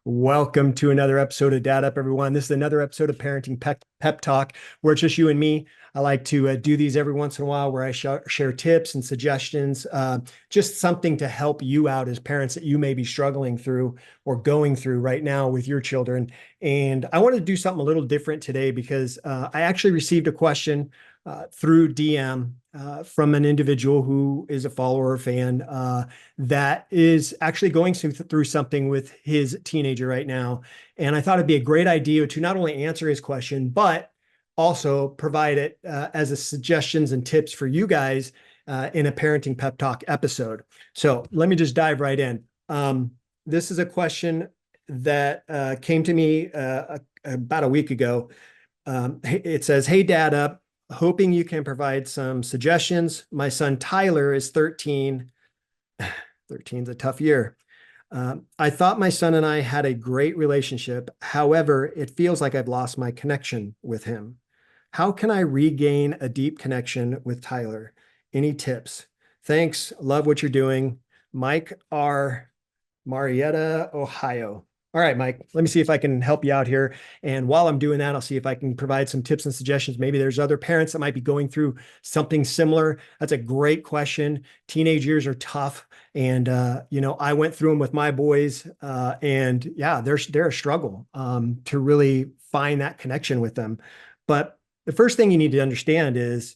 Welcome to another episode of Dad Up, everyone. This is another episode of Parenting Pep Talk, where it's just you and me. I like to do these every once in a while where I share tips and suggestions, just something to help you out as parents that you may be struggling through or going through right now with your children. And I wanted to do something a little different today because I actually received a question through DM from an individual who is a follower or fan that is actually going through something with his teenager right now. And I thought it'd be a great idea to not only answer his question, but also provide it as a suggestions and tips for you guys in a Parenting Pep Talk episode. So let me just dive right in. This is a question that came to me about a week ago. It says, "Hey, Dad Up. Hoping you can provide some suggestions. My son Tyler is 13. 13 is a tough year. I thought my son and I had a great relationship. However, it feels like I've lost my connection with him. How can I regain a deep connection with Tyler? Any tips? Thanks. Love what you're doing. Mike R. Marietta, Ohio." All right, Mike, let me see if I can help you out here. And while I'm doing that, I'll see if I can provide some tips and suggestions. Maybe there's other parents that might be going through something similar. That's a great question. Teenage years are tough. And, I went through them with my boys. And yeah, they're a struggle to really find that connection with them. But the first thing you need to understand is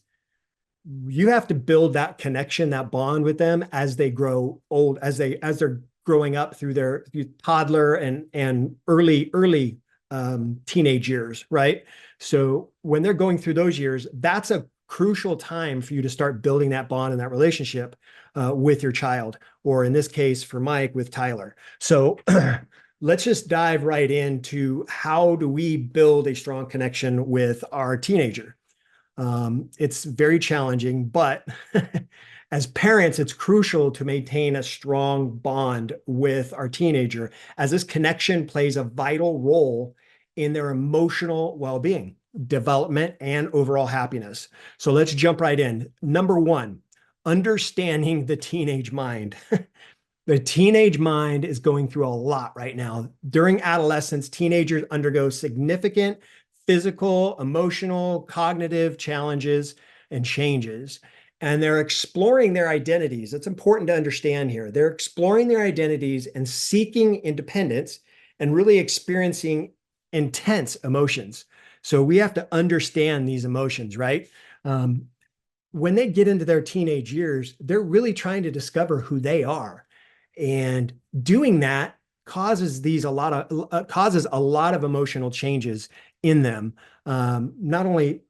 you have to build that connection, that bond with them as they grow old, as they're growing up through their toddler and early teenage years, right? So when they're going through those years, that's a crucial time for you to start building that bond and that relationship with your child, or in this case for Mike, with Tyler. So let's just dive right into how do we build a strong connection with our teenager. It's very challenging, but as parents, it's crucial to maintain a strong bond with our teenager, as this connection plays a vital role in their emotional well-being, development, and overall happiness. So let's jump right in. Number one, understanding the teenage mind. The teenage mind is going through a lot right now. During adolescence, teenagers undergo significant physical, emotional, cognitive challenges and changes. And they're exploring their identities. It's important to understand here. They're exploring their identities and seeking independence and really experiencing intense emotions. So we have to understand these emotions, right? When they get into their teenage years, they're really trying to discover who they are. And doing that causes a lot of emotional changes in them, not only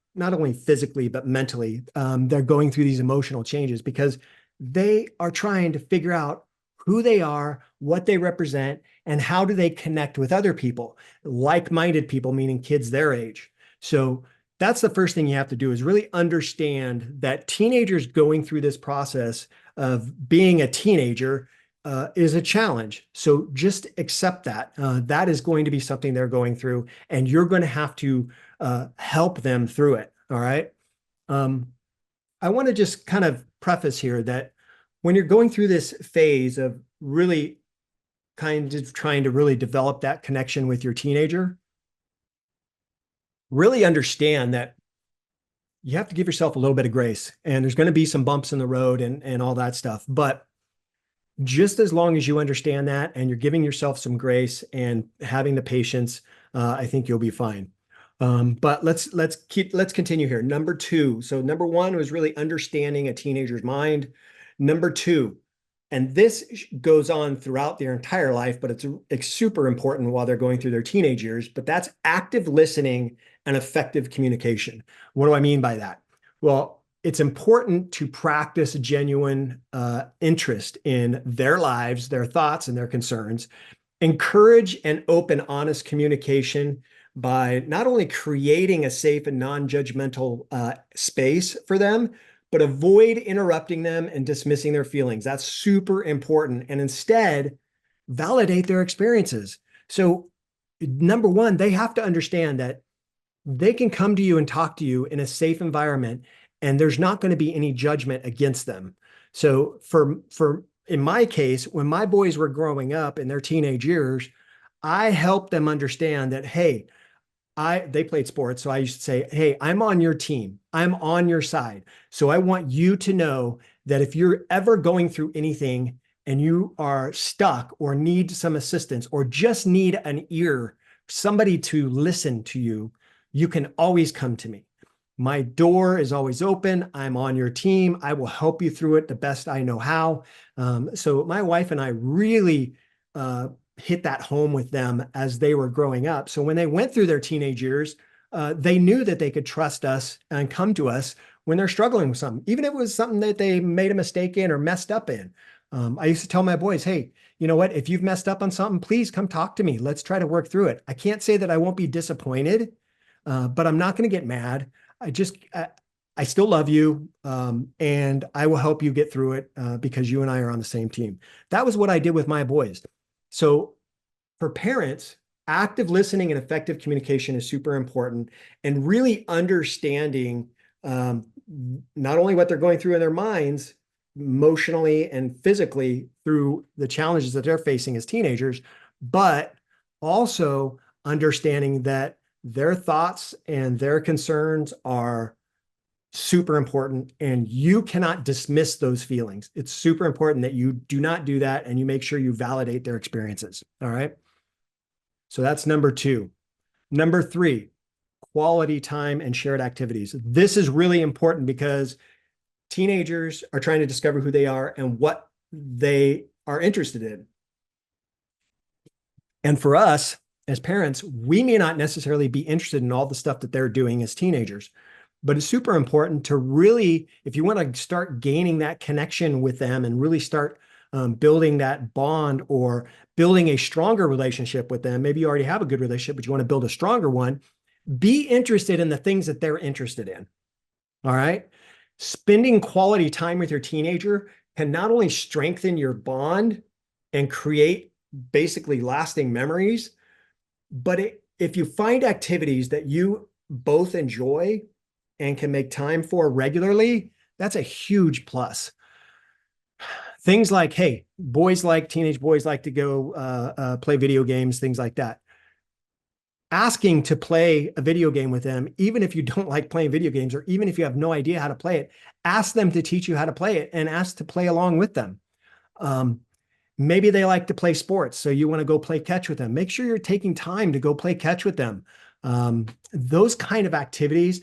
physically, but mentally. They're going through these emotional changes because they are trying to figure out who they are, what they represent, and how do they connect with other people, like-minded people, meaning kids their age. So that's the first thing you have to do, is really understand that teenagers going through this process of being a teenager is a challenge. So just accept that. That is going to be something they're going through, and you're going to have to help them through it. All right. I want to just kind of preface here that when you're going through this phase of really kind of trying to really develop that connection with your teenager, really understand that you have to give yourself a little bit of grace, and there's going to be some bumps in the road and all that stuff. But just as long as you understand that and you're giving yourself some grace and having the patience, I think you'll be fine. But let's continue here. Number two. So number one was really understanding a teenager's mind. Number two, and this goes on throughout their entire life, but it's super important while they're going through their teenage years, but that's active listening and effective communication. What do I mean by that? Well, it's important to practice genuine interest in their lives, their thoughts, and their concerns. Encourage an open, honest communication by not only creating a safe and non-judgmental space for them, but avoid interrupting them and dismissing their feelings. That's super important. And instead, validate their experiences. So, number one, they have to understand that they can come to you and talk to you in a safe environment, and there's not going to be any judgment against them. So in my case, when my boys were growing up in their teenage years, I help them understand that, hey, they played sports. So I used to say, hey, I'm on your team. I'm on your side. So I want you to know that if you're ever going through anything and you are stuck or need some assistance or just need an ear, somebody to listen to you, you can always come to me. My door is always open. I'm on your team. I will help you through it the best I know how. So my wife and I really hit that home with them as they were growing up. So when they went through their teenage years, they knew that they could trust us and come to us when they're struggling with something, even if it was something that they made a mistake in or messed up in. I used to tell my boys, hey, you know what? If you've messed up on something, please come talk to me. Let's try to work through it. I can't say that I won't be disappointed, but I'm not going to get mad. I still love you, and I will help you get through it because you and I are on the same team. That was what I did with my boys. So for parents, active listening and effective communication is super important, and really understanding um, not only what they're going through in their minds, emotionally and physically through the challenges that they're facing as teenagers, but also understanding that their thoughts and their concerns are super important, and you cannot dismiss those feelings. It's super important that you do not do that, and you make sure you validate their experiences. All right. So that's number two. Number three, quality time and shared activities. This is really important because teenagers are trying to discover who they are and what they are interested in. And for us as parents, we may not necessarily be interested in all the stuff that they're doing as teenagers, but it's super important to really, if you want to start gaining that connection with them and really start building that bond or building a stronger relationship with them, maybe you already have a good relationship, but you want to build a stronger one, be interested in the things that they're interested in. All right. Spending quality time with your teenager can not only strengthen your bond and create basically lasting memories, but if you find activities that you both enjoy and can make time for regularly, that's a huge plus. Things like, hey, teenage boys like to go play video games, things like that. Asking to play a video game with them, even if you don't like playing video games, or even if you have no idea how to play it, ask them to teach you how to play it and ask to play along with them. Maybe they like to play sports, so you want to go play catch with them. Make sure you're taking time to go play catch with them. Those kind of activities.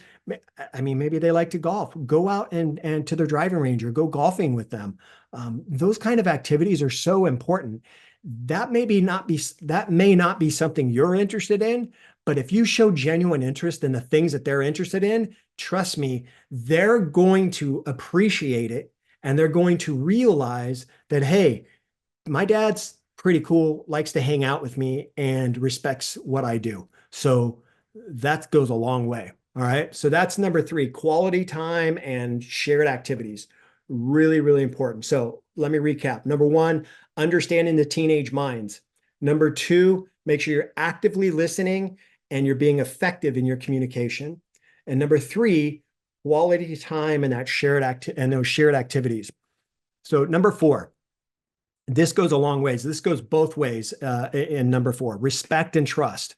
I mean, maybe they like to golf. Go out and to their driving range or go golfing with them. Those kind of activities are so important. That may not be something you're interested in, but if you show genuine interest in the things that they're interested in, trust me, they're going to appreciate it, and they're going to realize that, hey, my dad's pretty cool, likes to hang out with me and respects what I do. So that goes a long way. All right. So that's number three, quality time and shared activities. Really, really important. So let me recap. Number one, understanding the teenage minds. Number two, make sure you're actively listening and you're being effective in your communication. And number three, quality time and those shared activities. So number four, this goes a long ways. This goes both ways in number four, respect and trust.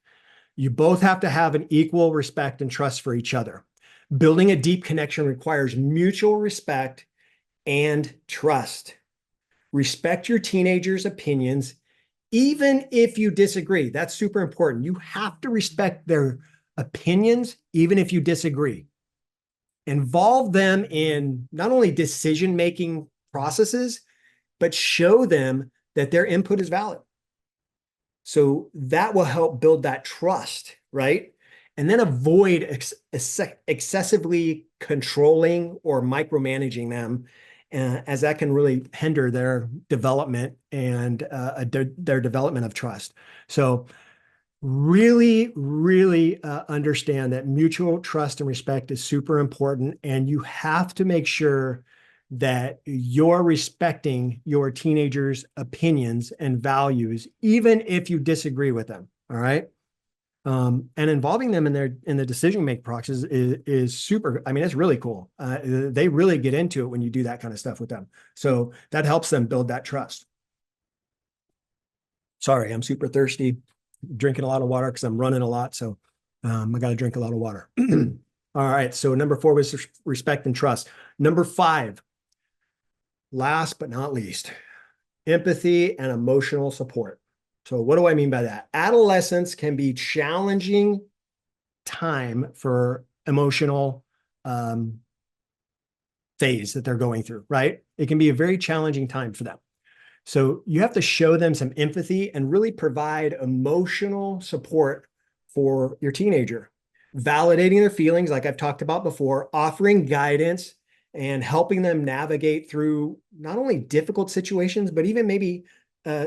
You both have to have an equal respect and trust for each other. Building a deep connection requires mutual respect and trust. Respect your teenagers' opinions, even if you disagree. That's super important. You have to respect their opinions, even if you disagree. Involve them in not only decision-making processes, but show them that their input is valid. So that will help build that trust, right? And then avoid excessively controlling or micromanaging them, as that can really hinder their development and their development of trust. So really, really understand that mutual trust and respect is super important. And you have to make sure that you're respecting your teenagers' opinions and values, even if you disagree with them. All right. And involving them in the decision-making process is super. I mean, it's really cool. They really get into it when you do that kind of stuff with them. So that helps them build that trust. Sorry, I'm super thirsty. Drinking a lot of water because I'm running a lot. So I got to drink a lot of water. All right. So number 4 was respect and trust. Number 5, last but not least, empathy and emotional support. So what do I mean by that? Adolescence can be challenging time for emotional phase that they're going through, right? It can be a very challenging time for them. So you have to show them some empathy and really provide emotional support for your teenager, validating their feelings, like I've talked about before, offering guidance and helping them navigate through not only difficult situations, but even maybe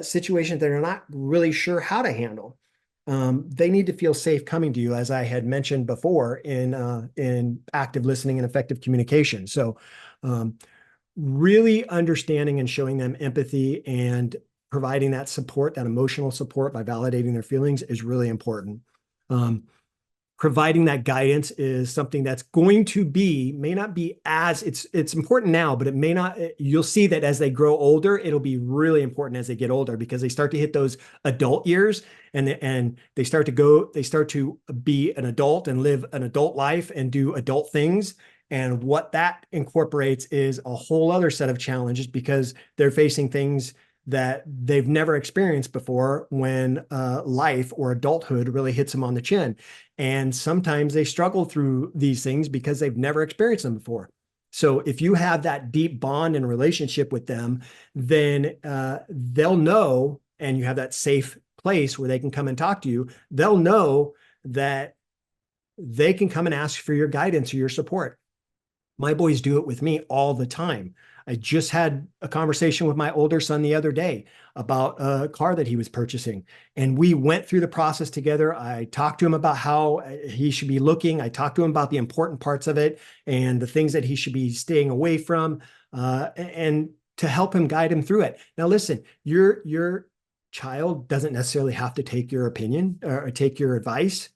situations that are not really sure how to handle. They need to feel safe coming to you, as I had mentioned before, in active listening and effective communication. So really understanding and showing them empathy and providing that support, that emotional support by validating their feelings is really important. Providing that guidance is something that's going to be, may not be as, it's important now, but it may not, you'll see that as they grow older, it'll be really important as they get older because they start to hit those adult years and they start to be an adult and live an adult life and do adult things. And what that incorporates is a whole other set of challenges because they're facing things that they've never experienced before when life or adulthood really hits them on the chin. And sometimes they struggle through these things because they've never experienced them before. So if you have that deep bond and relationship with them, then they'll know, and you have that safe place where they can come and talk to you, they'll know that they can come and ask for your guidance or your support. My boys do it with me all the time. I just had a conversation with my older son the other day about a car that he was purchasing. And we went through the process together. I talked to him about how he should be looking. I talked to him about the important parts of it and the things that he should be staying away from, and to help him guide him through it. Now, listen, your child doesn't necessarily have to take your opinion or take your advice,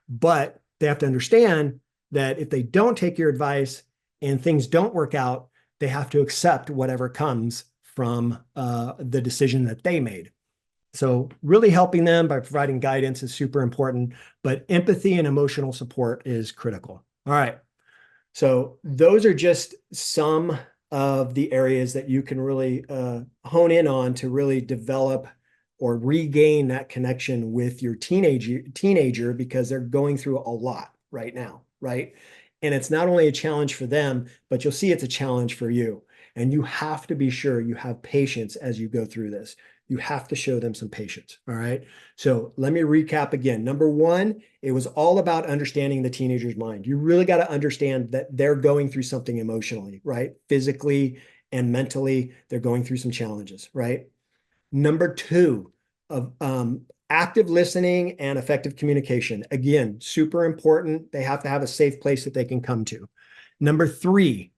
but they have to understand that if they don't take your advice and things don't work out, they have to accept whatever comes from the decision that they made. So really helping them by providing guidance is super important, but empathy and emotional support is critical. All right. So those are just some of the areas that you can really hone in on to really develop or regain that connection with your teenager because they're going through a lot right now, right? And it's not only a challenge for them, but you'll see it's a challenge for you. And you have to be sure you have patience as you go through this. You have to show them some patience. All right. So let me recap again. Number 1, it was all about understanding the teenager's mind. You really got to understand that they're going through something emotionally, right? Physically and mentally, they're going through some challenges, right? Number 2, of active listening and effective communication. Again, super important. They have to have a safe place that they can come to. Number 3,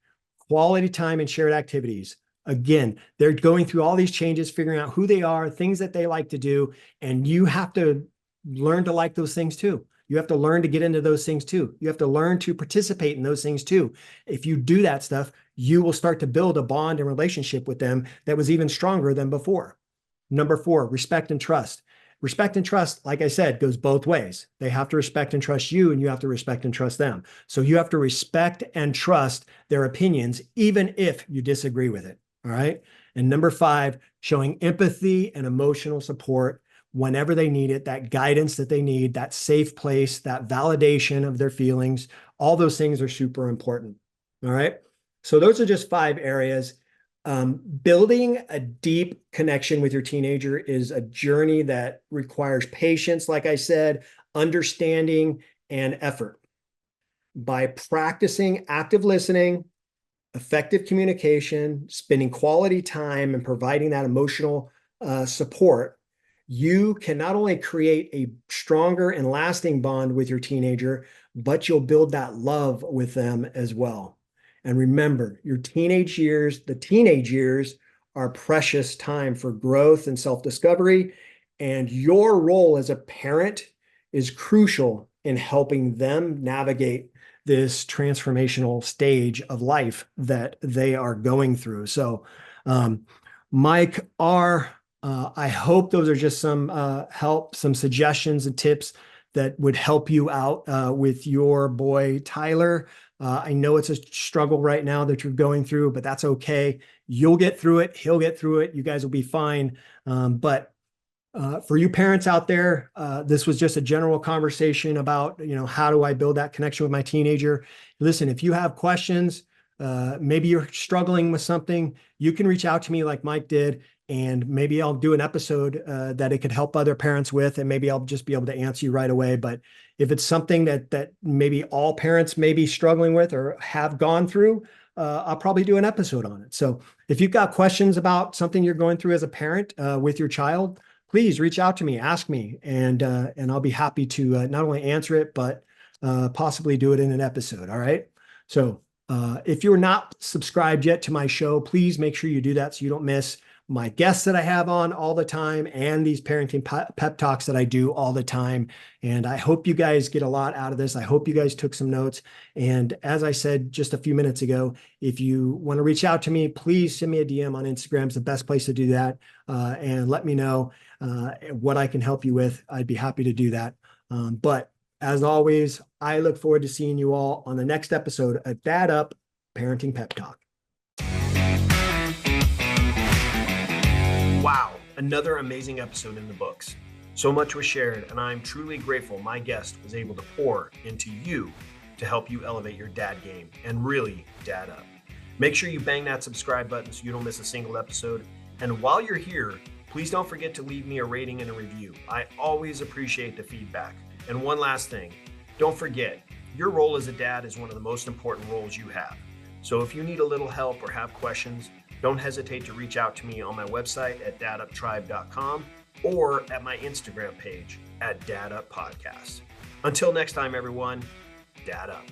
quality time and shared activities. Again, they're going through all these changes, figuring out who they are, things that they like to do, and you have to learn to like those things too. You have to learn to get into those things too. You have to learn to participate in those things too. If you do that stuff, you will start to build a bond and relationship with them that was even stronger than before. Number 4, respect and trust. Respect and trust, like I said, goes both ways. They have to respect and trust you, and you have to respect and trust them. So you have to respect and trust their opinions, even if you disagree with it. All right. And number 5, showing empathy and emotional support whenever they need it, that guidance that they need, that safe place, that validation of their feelings. All those things are super important. All right. So those are just 5 areas. Building a deep connection with your teenager is a journey that requires patience, like I said, understanding, and effort. By practicing active listening, effective communication, spending quality time, and providing that emotional support, you can not only create a stronger and lasting bond with your teenager, but you'll build that love with them as well. And remember, your teenage years, the teenage years are precious time for growth and self-discovery. And your role as a parent is crucial in helping them navigate this transformational stage of life that they are going through. So, Mike, our I hope those are just some help, some suggestions and tips that would help you out with your boy, Tyler. I know it's a struggle right now that you're going through, but that's okay. You'll get through it. He'll get through it. You guys will be fine. But for you parents out there, this was just a general conversation about, how do I build that connection with my teenager? Listen, if you have questions, maybe you're struggling with something, you can reach out to me like Mike did, and maybe I'll do an episode that it could help other parents with, and maybe I'll just be able to answer you right away. But if it's something that maybe all parents may be struggling with or have gone through, I'll probably do an episode on it. So if you've got questions about something you're going through as a parent with your child, please reach out to me, ask me, and I'll be happy to not only answer it, but possibly do it in an episode. All right. So if you're not subscribed yet to my show, please make sure you do that so you don't miss my guests that I have on all the time and these parenting pep talks that I do all the time. And I hope you guys get a lot out of this. I hope you guys took some notes. And as I said just a few minutes ago, if you want to reach out to me, please send me a DM on Instagram. It's the best place to do that. And let me know what I can help you with. I'd be happy to do that. But as always, I look forward to seeing you all on the next episode of Dad Up Parenting Pep Talk. Wow, another amazing episode in the books. So much was shared, and I'm truly grateful my guest was able to pour into you to help you elevate your dad game and really dad up. Make sure you bang that subscribe button so you don't miss a single episode. And while you're here, please don't forget to leave me a rating and a review. I always appreciate the feedback. And one last thing, don't forget, your role as a dad is one of the most important roles you have. So if you need a little help or have questions, don't hesitate to reach out to me on my website at daduptribe.com or at my Instagram page at daduppodcast. Until next time, everyone, dad up.